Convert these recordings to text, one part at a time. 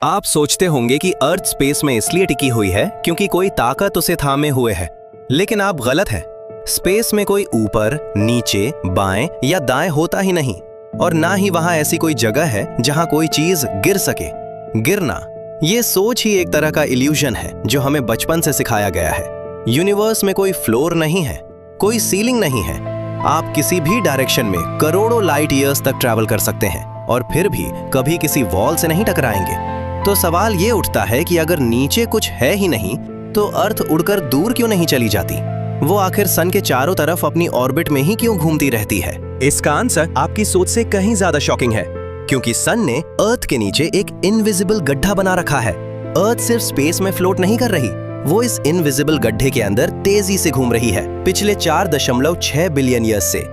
आप सोचते होंगे कि अर्थ स्पेस में इसलिए टिकी हुई है क्योंकि कोई ताकत उसे थामे हुए है, लेकिन आप गलत हैं। स्पेस में कोई ऊपर, नीचे, बाएं या दाएं होता ही नहीं, और ना ही वहां ऐसी कोई जगह है जहां कोई चीज गिर सके। गिरना, ये सोच ही एक तरह का इल्यूजन है जो हमें बचपन से सिखाया गया है। यूनिवर्स में कोई फ्लोर नहीं है, कोई सीलिंग नहीं है। आप किसी भी डायरेक्शन में करोड़ों लाइट ईयर्स तक ट्रैवल कर सकते हैं और फिर भी कभी किसी वॉल से नहीं टकराएंगे। तो सवाल ये उठता है कि अगर नीचे कुछ है ही नहीं तो अर्थ उड़कर दूर क्यों नहीं चली जाती? वो आखिर सन के चारों तरफ अपनी ऑर्बिट में ही क्यों घूमती रहती है? इसका आंसर आपकी सोच से कहीं ज्यादा शॉकिंग है, क्योंकि सन ने अर्थ के नीचे एक इनविजिबल गड्ढा बना रखा है। अर्थ सिर्फ स्पेस में फ्लोट नहीं कर रही, वो इस इनविजिबल गड्ढे के अंदर तेजी से घूम रही है पिछले 4.6 बिलियन ईयर्स से।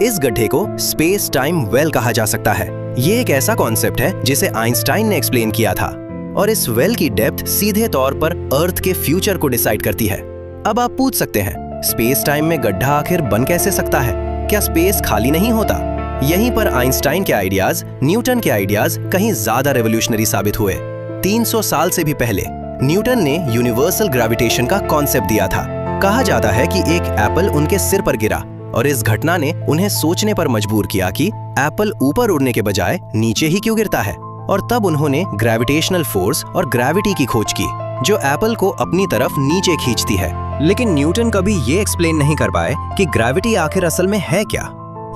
इस गड्ढे को स्पेस टाइम वेल कहा जा सकता है। ये एक ऐसा कॉन्सेप्ट है जिसे आइंस्टाइन ने एक्सप्लेन किया था, और इस वेल की डेप्थ सीधे तौर पर अर्थ के फ्यूचर को डिसाइड करती है। अब आप पूछ सकते हैं, स्पेस टाइम में गड्ढा आखिर बन कैसे सकता है? क्या स्पेस खाली नहीं होता? यहीं पर आइंस्टाइन के आइडियाज, न्यूटन के आइडियाज कहीं ज्यादा रेवोल्यूशनरी साबित हुए। 300 साल से भी पहले न्यूटन ने यूनिवर्सल ग्रेविटेशन का कॉन्सेप्ट दिया था। कहा जाता है कि एक एप्पल उनके सिर पर गिरा और इस घटना ने उन्हें सोचने पर मजबूर किया कि एप्पल ऊपर उड़ने के बजाय नीचे ही क्यों गिरता है। और तब उन्होंने ग्रेविटेशनल फोर्स और ग्रेविटी की खोज की, जो एप्पल को अपनी तरफ नीचे खींचती है। लेकिन न्यूटन कभी ये एक्सप्लेन नहीं कर पाए कि ग्रेविटी आखिर असल में है क्या।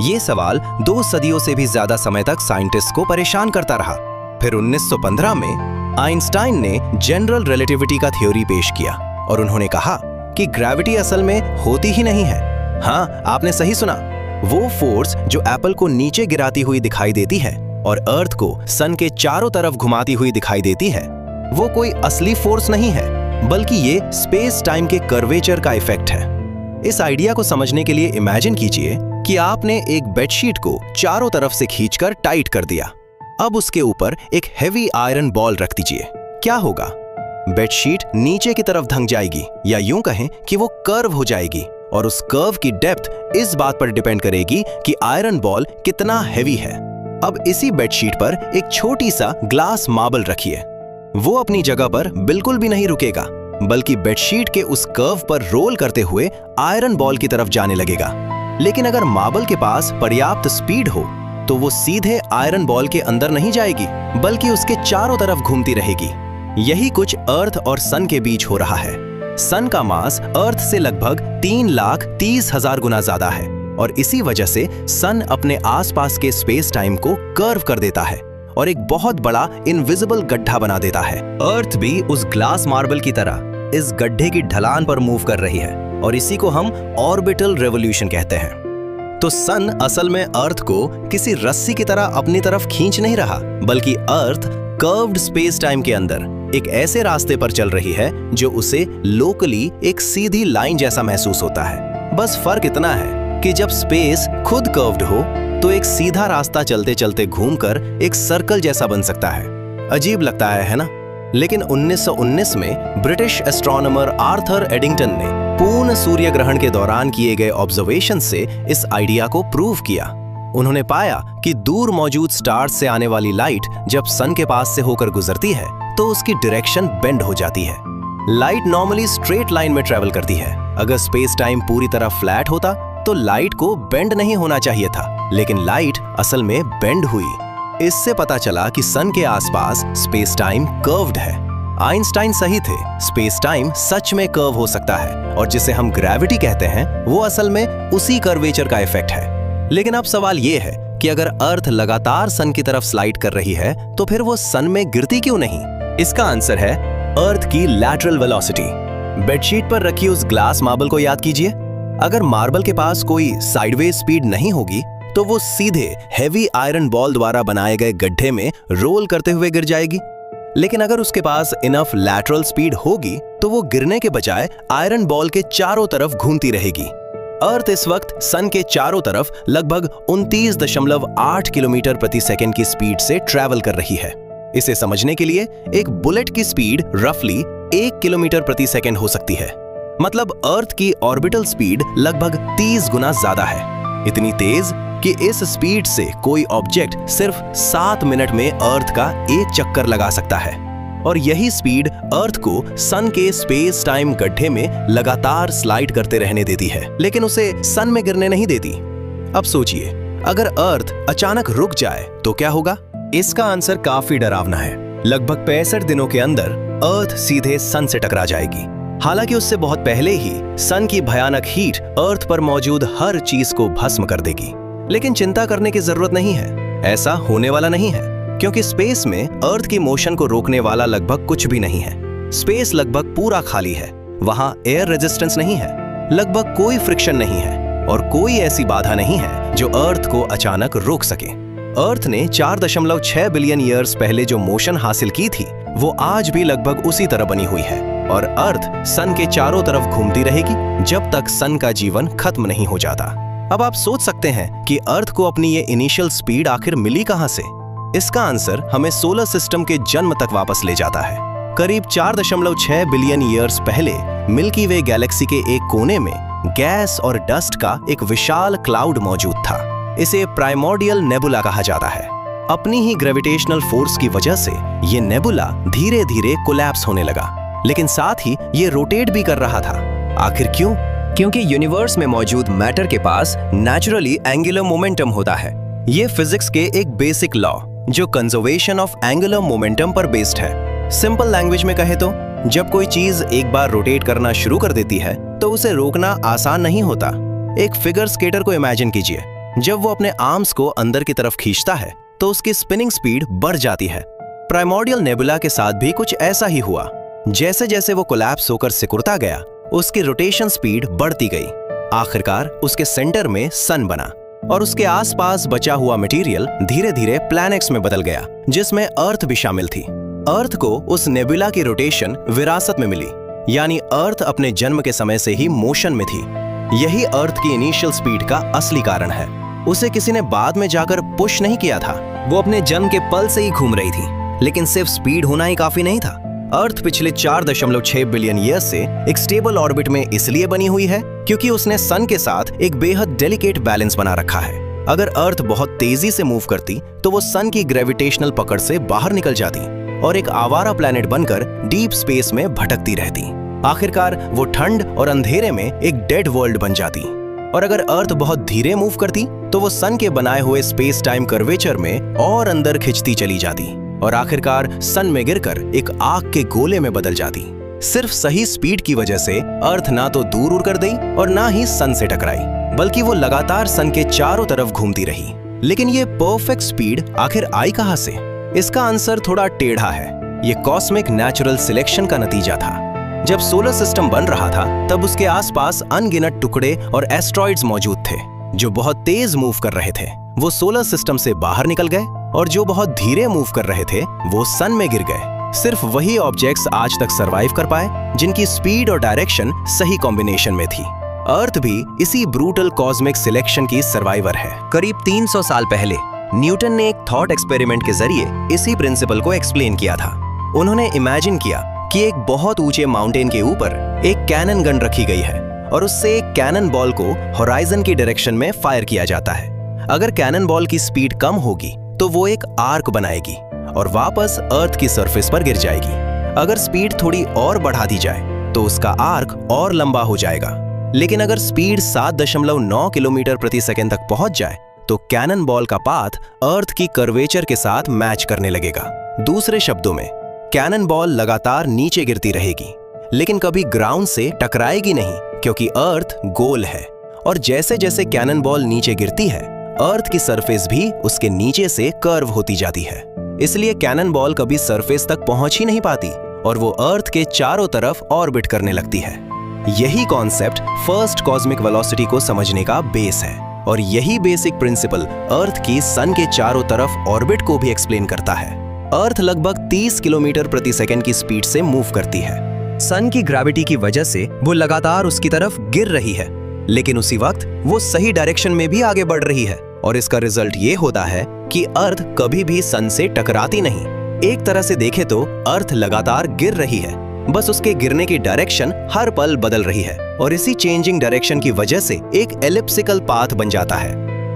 ये सवाल 2 सदियों से भी ज्यादा समय तक साइंटिस्ट को परेशान करता रहा। फिर 1915 में आइंस्टाइन ने जनरल रिलेटिविटी का थ्योरी पेश किया और उन्होंने कहा कि ग्रेविटी असल में होती ही नहीं है। हाँ, आपने सही सुना। वो फोर्स जो एप्पल को नीचे गिराती हुई दिखाई देती है और अर्थ को सन के चारों तरफ घुमाती हुई दिखाई देती है, वो कोई असली फोर्स नहीं है, बल्कि ये स्पेस टाइम के कर्वेचर का इफेक्ट है। इस आइडिया को समझने के लिए इमेजिन कीजिए कि आपने एक बेडशीट को चारों तरफ से खींचकर टाइट कर दिया। अब उसके ऊपर एक हेवी आयरन बॉल रख दीजिए। क्या होगा? बेडशीट नीचे की तरफ धंक जाएगी, या यूं कहें कि वो कर्व हो जाएगी, और उस कर्व की डेप्थ इस बात पर डिपेंड करेगी कि आयरन बॉल कितना हेवी है। अब इसी बेडशीट पर एक छोटी सा ग्लास मार्बल रखिए। वो अपनी जगह पर बिल्कुल भी नहीं रुकेगा, बल्कि बेडशीट के उस कर्व पर रोल करते हुए आयरन बॉल की तरफ जाने लगेगा। लेकिन अगर मार्बल के पास पर्याप्त स्पीड हो तो वो सीधे आयरन बॉल के अंदर नहीं जाएगी, बल्कि उसके चारों तरफ घूमती रहेगी। यही कुछ अर्थ और सन के बीच हो रहा है। सन का मास अर्थ से लगभग 3,30,000 गुना ज्यादा है, और इसी वजह से सन अपने आसपास के स्पेस टाइम को कर्व कर देता है और एक बहुत बड़ा इनविजिबल गड्ढा बना देता है। अर्थ भी उस ग्लास मार्बल की तरह इस गड्ढे की ढलान पर मूव कर रही है, और इसी को हम ऑर्बिटल रेवोल्यूशन कहते हैं। तो सन असल में अर्थ को किसी रस्सी की तरह अपनी तरफ खींच नहीं रहा, बल्कि अर्थ कर्व्ड स्पेस टाइम के अंदर एक ऐसे रास्ते पर चल रही है जो उसे लोकली एक सीधी लाइन जैसा महसूस होता है। बस फर्क इतना है कि जब स्पेस खुद कर्व्ड हो तो एक सीधा रास्ता चलते चलते घूमकर एक सर्कल जैसा बन सकता है। अजीब लगता है ना? लेकिन 1919 में ब्रिटिश एस्ट्रोनॉमर आर्थर एडिंगटन ने पूर्ण सूर्य ग्रहण के दौरान किए गए ऑब्जर्वेशन से इस आइडिया को प्रूव किया। उन्होंने पाया कि दूर मौजूद स्टार्स से आने वाली लाइट जब सन के पास से होकर गुजरती है तो उसकी डायरेक्शन बेंड हो जाती है। लाइट नॉर्मली स्ट्रेट लाइन में ट्रेवल करती है। अगर स्पेस टाइम पूरी तरह फ्लैट होता तो लाइट को बेंड नहीं होना चाहिए था, लेकिन लाइट असल में बेंड हुई। इससे पता चला कि सन के आसपास स्पेस टाइम कर्व्ड है। आइंस्टाइन सही थे, स्पेस टाइम सच में कर्व हो सकता है, और जिसे हम ग्रेविटी कहते हैं वो असल में उसी कर्वेचर का इफेक्ट है। लेकिन अब सवाल ये है कि अगर अर्थ लगातार सन की तरफ स्लाइड कर रही है तो फिर वो सन में गिरती क्यों नहीं? इसका आंसर है अर्थ की लैटरल वेलोसिटी। बेडशीट पर रखी उस ग्लास मार्बल को याद कीजिए। अगर मार्बल के पास कोई साइडवेज स्पीड नहीं होगी तो वो सीधे हेवी आयरन बॉल द्वारा बनाए गए गड्ढे में रोल करते हुए गिर जाएगी। लेकिन अगर उसके पास इनफ लैटरल स्पीड होगी तो वो गिरने के बजाय आयरन बॉल के चारों तरफ घूमती रहेगी। अर्थ इस वक्त सन के चारों तरफ लगभग 29.8 किलोमीटर प्रति सेकंड की स्पीड से ट्रैवल कर रही है। इसे समझने के लिए एक बुलेट की स्पीड रफली 1 किलोमीटर प्रति सेकंड हो सकती है। मतलब अर्थ की ऑर्बिटल स्पीड लगभग 30 गुना ज्यादा है। इतनी तेज कि इस स्पीड से कोई ऑब्जेक्ट सिर्फ 7 मिनट में अर्थ का एक चक्कर लगा सकता है। और यही स्पीड अर्थ को सन के स्पेस टाइम गड्ढे में लगातार स्लाइड करते रहने देती है, लेकिन उसे सन में गिरने नहीं देती। अब सोचिए, अगर अर्थ अचानक रुक जाए तो क्या होगा? इसका आंसर काफी डरावना है। लगभग 65 दिनों के अंदर अर्थ सीधे सन से टकरा जाएगी। हालांकि उससे बहुत पहले ही सन की भयानक हीट अर्थ पर मौजूद हर चीज को भस्म कर देगी। लेकिन चिंता करने की जरूरत नहीं है, ऐसा होने वाला नहीं है, क्योंकि स्पेस में अर्थ की मोशन को रोकने वाला लगभग कुछ भी नहीं है। स्पेस लगभग पूरा खाली है, वहां एयर रेजिस्टेंस नहीं है, लगभग कोई फ्रिक्शन नहीं है और कोई ऐसी बाधा नहीं है जो अर्थ को अचानक रोक सके। अर्थ ने 4.6 बिलियन ईयर्स पहले जो मोशन हासिल की थी वो आज भी लगभग उसी तरह बनी हुई है और अर्थ सन के चारों तरफ घूमती रहेगी जब तक सन का जीवन खत्म नहीं हो जाता। अब आप सोच सकते हैं कि अर्थ को अपनी ये इनिशियल स्पीड आखिर मिली कहां से? इसका आंसर हमें सोलर सिस्टम के जन्म तक वापस ले जाता है। करीब 4.6 बिलियन ईयर्स पहले मिल्की वे गैलेक्सी के एक कोने में गैस और डस्ट का एक विशाल क्लाउड मौजूद था। इसे प्राइमोर्डियल नेबुला कहा जाता है। अपनी ही ग्रेविटेशनल फोर्स की वजह से ये नेबुला धीरे धीरे कोलैप्स होने लगा, लेकिन साथ ही ये रोटेट भी कर रहा था। आखिर क्यों? क्योंकि यूनिवर्स में मौजूद मैटर के पास नेचुरली एंगुलर मोमेंटम होता है। ये फिजिक्स के एक बेसिक लॉ जो कंजर्वेशन ऑफ एंगुलर मोमेंटम पर बेस्ड है। सिंपल लैंग्वेज में कहे तो जब कोई चीज एक बार रोटेट करना शुरू कर देती है तो उसे रोकना आसान नहीं होता। एक फिगर स्केटर को इमेजिन कीजिए, जब वो अपने आर्म्स को अंदर की तरफ खींचता है तो उसकी स्पिनिंग स्पीड बढ़ जाती है। प्राइमोर्डियल नेबुला के साथ भी कुछ ऐसा ही हुआ। जैसे जैसे वो कोलैप्स होकर सिकुड़ता गया, उसकी रोटेशन स्पीड बढ़ती गई। आखिरकार उसके सेंटर में सन बना और उसके आसपास बचा हुआ मटेरियल धीरे धीरे प्लैनेट्स में बदल गया, जिसमें अर्थ भी शामिल थी। अर्थ को उस नेबुला की रोटेशन विरासत में मिली, यानी अर्थ अपने जन्म के समय से ही मोशन में थी। यही अर्थ की इनिशियल स्पीड का असली कारण है। उसे किसी ने बाद में जाकर पुश नहीं किया था, वो अपने जन्म के पल से ही घूम रही थी। लेकिन सिर्फ स्पीड होना ही काफी नहीं था। अर्थ पिछले 4.6 बिलियन ईयर्स से एक स्टेबल ऑर्बिट में इसलिए बनी हुई है क्योंकि उसने सन के साथ एक बेहद डेलिकेट बैलेंस बना रखा है। अगर अर्थ बहुत तेजी से मूव करती तो वो सन की ग्रेविटेशनल पकड़ से बाहर निकल जाती और एक आवारा प्लैनेट बनकर डीप स्पेस में भटकती रहती। आखिरकार वो ठंड और अंधेरे में एक डेड वर्ल्ड बन जाती। और अगर अर्थ बहुत धीरे मूव करती तो वो सन के बनाए हुए स्पेस टाइम कर्वेचर में और अंदर खिंचती चली जाती और आखिरकार सन में गिरकर एक आग के गोले में बदल जाती। सिर्फ सही स्पीड की वजह से अर्थ ना तो दूर उड़ कर गई और ना ही सन से टकराई, बल्कि वो लगातार सन के चारों तरफ घूमती रही। लेकिन ये परफेक्ट स्पीड आखिर आई कहां से? इसका आंसर थोड़ा टेढ़ा है। ये कॉस्मिक नेचुरल सिलेक्शन का नतीजा था। जब सोलर सिस्टम बन रहा था तब उसके आसपास अनगिनत टुकड़े और एस्ट्रॉइड्स मौजूद थे जो बहुत तेज मूव कर रहे थे। वो सोलर सिस्टम से बाहर निकल गए और जो बहुत धीरे मूव कर रहे थे वो सन में गिर गए। सिर्फ वही ऑब्जेक्ट्स आज तक सरवाइव कर पाए जिनकी स्पीड और डायरेक्शन सही कॉम्बिनेशन में थी। अर्थ भी इसी ब्रूटल कॉस्मिक सिलेक्शन की सर्वाइवर है। करीब 300 साल पहले न्यूटन ने एक थॉट एक्सपेरिमेंट के जरिए इसी प्रिंसिपल को एक्सप्लेन किया था। उन्होंने इमेजिन किया कि एक बहुत ऊंचे माउंटेन के ऊपर एक कैनन गन रखी गई है और उससे एक कैनन बॉल को होराइजन की डायरेक्शन में फायर किया जाता है। अगर कैनन बॉल की स्पीड कम होगी तो वो एक आर्क बनाएगी और वापस अर्थ की सरफेस पर गिर जाएगी। अगर स्पीड थोड़ी और बढ़ा दी जाए तो उसका आर्क और लंबा हो जाएगा। लेकिन अगर स्पीड 7.9 किलोमीटर प्रति सेकंड तक पहुंच जाए तो कैनन बॉल का पाथ अर्थ की कर्वेचर के साथ मैच करने लगेगा। दूसरे शब्दों में कैनन बॉल लगातार नीचे गिरती रहेगी लेकिन कभी ग्राउंड से टकराएगी नहीं, क्योंकि अर्थ गोल है। और जैसे जैसे कैनन बॉल नीचे गिरती है अर्थ की सरफेस भी उसके नीचे से कर्व होती जाती है। इसलिए कैनन बॉल कभी सरफेस तक पहुंच ही नहीं पाती और वो अर्थ के चारों तरफ ऑर्बिट करने लगती है। यही कॉन्सेप्ट फर्स्ट कॉस्मिक वेलोसिटी को समझने का बेस है और यही बेसिक प्रिंसिपल अर्थ की सन के चारों तरफ ऑर्बिट को भी एक्सप्लेन करता है। अर्थ लगभग 30 किलोमीटर प्रति सेकंड की स्पीड से मूव करती है। सन की ग्रेविटी की वजह से वो लगातार उसकी तरफ गिर रही है, लेकिन उसी वक्त वो सही डायरेक्शन में भी आगे बढ़ रही है और इसका रिजल्ट ये होता है कि अर्थ कभी भी सन से टकराती नहीं। एक तरह से देखें तो अर्थ लगातार गिर रही है, बस उसके गिरने की डायरेक्शन हर पल बदल रही है और इसी चेंजिंग डायरेक्शन की वजह से एक एलिप्सिकल पाथ बन जाता है।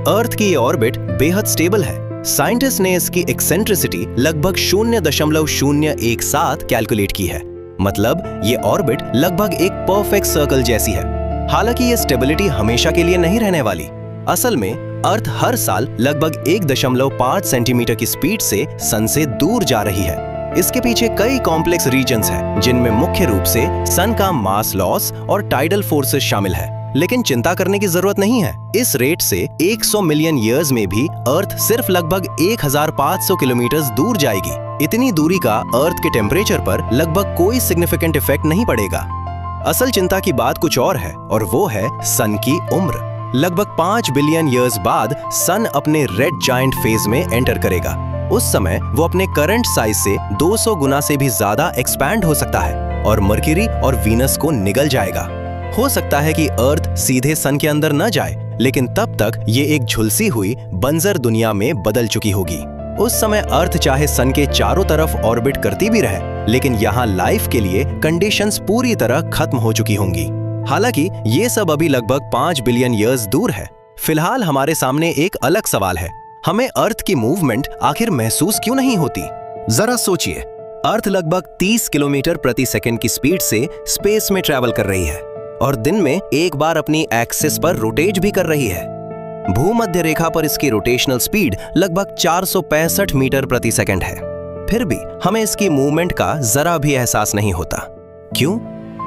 अर्थ की ये ऑर्बिट बेहद स्टेबल है साइंटिस्ट ने इसकी एक्सेंट्रिसिटी लगभग 0.017 कैलकुलेट की है। मतलब ये ऑर्बिट लगभग एक परफेक्ट सर्कल जैसी है। हालांकि ये स्टेबिलिटी हमेशा के लिए नहीं रहने वाली। असल में अर्थ हर साल लगभग 1.5 सेंटीमीटर की स्पीड से सन से दूर जा रही है। इसके पीछे कई कॉम्प्लेक्स रीजन्स हैं, जिनमें मुख्य रूप से सन का मास लॉस और टाइडल फोर्सेस शामिल है। लेकिन चिंता करने की जरूरत नहीं है। इस रेट से 100 मिलियन ईयर्स में भी अर्थ सिर्फ लगभग 1500 किलोमीटर दूर जाएगी। इतनी दूरी का अर्थ के टेम्परेचर पर लगभग कोई सिग्निफिकेंट इफेक्ट नहीं पड़ेगा। असल चिंता की बात कुछ और है, और वो है सन की उम्र। लगभग 5 बिलियन ईयर्स बाद सन अपने रेड जायंट फेज में एंटर करेगा। उस समय वो अपने करंट साइज से 200 गुना से भी ज्यादा एक्सपैंड हो सकता है और मर्क्यूरी और वीनस को निगल जाएगा। हो सकता है कि अर्थ सीधे सन के अंदर न जाए, लेकिन तब तक ये एक झुलसी हुई बंजर दुनिया में बदल चुकी होगी। उस समय अर्थ चाहे सन के चारों तरफ ऑर्बिट करती भी रहे, लेकिन यहाँ लाइफ के लिए कंडीशंस पूरी तरह खत्म हो चुकी होंगी। हालांकि ये सब अभी लगभग 5 बिलियन ईयर्स दूर है। फिलहाल हमारे सामने एक अलग सवाल है, हमें अर्थ की मूवमेंट आखिर महसूस क्यों नहीं होती? जरा सोचिए, अर्थ लगभग 30 किलोमीटर प्रति सेकंड की स्पीड से स्पेस में ट्रैवल कर रही है और दिन में एक बार अपनी एक्सिस पर रोटेट भी कर रही है। भूमध्य रेखा पर इसकी रोटेशनल स्पीड लगभग 465 मीटर प्रति सेकंड है। फिर भी हमें इसकी मूवमेंट का जरा भी एहसास नहीं होता। क्यों?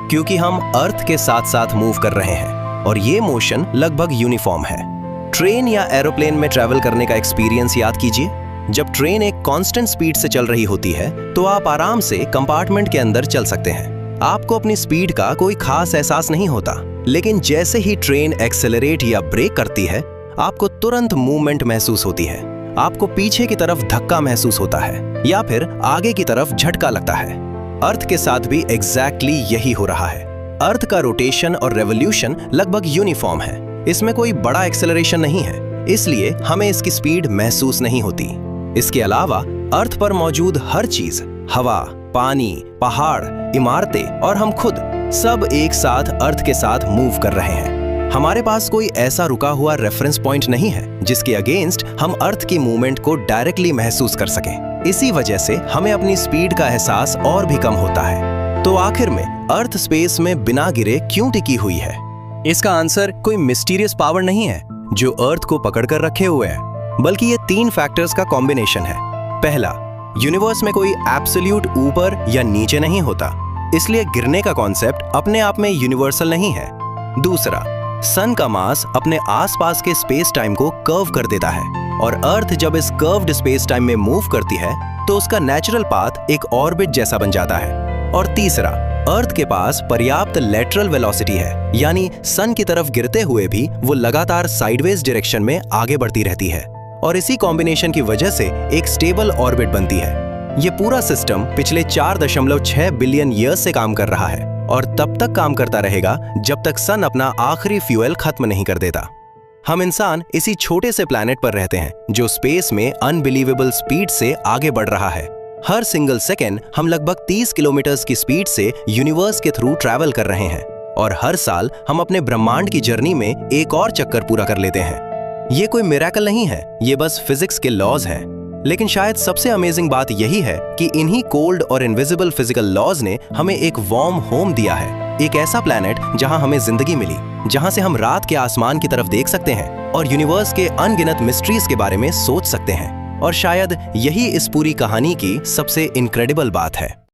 क्योंकि हम अर्थ के साथ साथ मूव कर रहे हैं और ये मोशन लगभग यूनिफॉर्म है। ट्रेन या एरोप्लेन में ट्रैवल करने का एक्सपीरियंस याद कीजिए। जब ट्रेन एक कांस्टेंट स्पीड से चल रही होती है तो आप आराम से कंपार्टमेंट के अंदर चल सकते हैं। आपको अपनी स्पीड का कोई खास एहसास नहीं होता, लेकिन जैसे ही ट्रेन एक्सेलरेट या ब्रेक करती है, आपको तुरंत मूवमेंट महसूस होती है। आपको पीछे की तरफ धक्का महसूस होता है या फिर आगे की तरफ झटका लगता है। अर्थ के साथ भी एग्जैक्टली यही हो रहा है। अर्थ का रोटेशन और रेवोल्यूशन लगभग यूनिफॉर्म है। इसमें कोई बड़ा एक्सेलरेशन नहीं है, इसलिए हमें इसकी स्पीड महसूस नहीं होती। इसके अलावा अर्थ पर मौजूद हर चीज, हवा, पानी, पहाड़, इमारतें और हम खुद, सब एक साथ अर्थ के साथ मूव कर रहे हैं। हमारे पास कोई ऐसा रुका हुआ रेफरेंस पॉइंट नहीं है जिसके अगेंस्ट हम अर्थ की मूवमेंट को डायरेक्टली महसूस कर सकें। इसी वजह से हमें अपनी स्पीड का एहसास और भी कम होता है। तो आखिर में अर्थ स्पेस में बिना गिरे क्यों टिकी हुई है? इसका आंसर कोई मिस्टीरियस पावर नहीं है जो अर्थ को पकड़ कर रखे हुए है, बल्कि ये 3 फैक्टर्स का कॉम्बिनेशन है। पहला, यूनिवर्स में कोई एब्सोल्यूट ऊपर या नीचे नहीं होता, इसलिए गिरने का कॉन्सेप्ट अपने आप में यूनिवर्सल नहीं है। दूसरा, सन का मास अपने आसपास के स्पेस टाइम को कर्व कर देता है और अर्थ जब इस कर्व्ड स्पेस टाइम में मूव करती है तो उसका नेचुरल पाथ एक ऑर्बिट जैसा बन जाता है। और तीसरा, अर्थ के पास पर्याप्त लेटरल वेलोसिटी है, यानी सन की तरफ गिरते हुए भी वो लगातार साइडवेज डायरेक्शन में आगे बढ़ती रहती है और इसी कॉम्बिनेशन की वजह से एक स्टेबल ऑर्बिट बनती है। ये पूरा सिस्टम पिछले 4.6 बिलियन ईयर्स से काम कर रहा है और तब तक काम करता रहेगा जब तक सन अपना आखिरी फ्यूल खत्म नहीं कर देता। हम इंसान इसी छोटे से प्लैनेट पर रहते हैं जो स्पेस में अनबिलीवेबल स्पीड से आगे बढ़ रहा है। हर सिंगल सेकेंड हम लगभग 30 किलोमीटर की स्पीड से यूनिवर्स के थ्रू ट्रैवल कर रहे हैं और हर साल हम अपने ब्रह्मांड की जर्नी में एक और चक्कर पूरा कर लेते हैं। ये कोई मिरेकल नहीं है, ये बस फिजिक्स के लॉज हैं। लेकिन शायद सबसे अमेजिंग बात यही है कि इन्हीं कोल्ड और इनविजिबल फिजिकल लॉज ने हमें एक वार्म होम दिया है, एक ऐसा प्लैनेट जहां हमें जिंदगी मिली, जहां से हम रात के आसमान की तरफ देख सकते हैं और यूनिवर्स के अनगिनत मिस्ट्रीज के बारे में सोच सकते हैं। और शायद यही इस पूरी कहानी की सबसे इनक्रेडिबल बात है।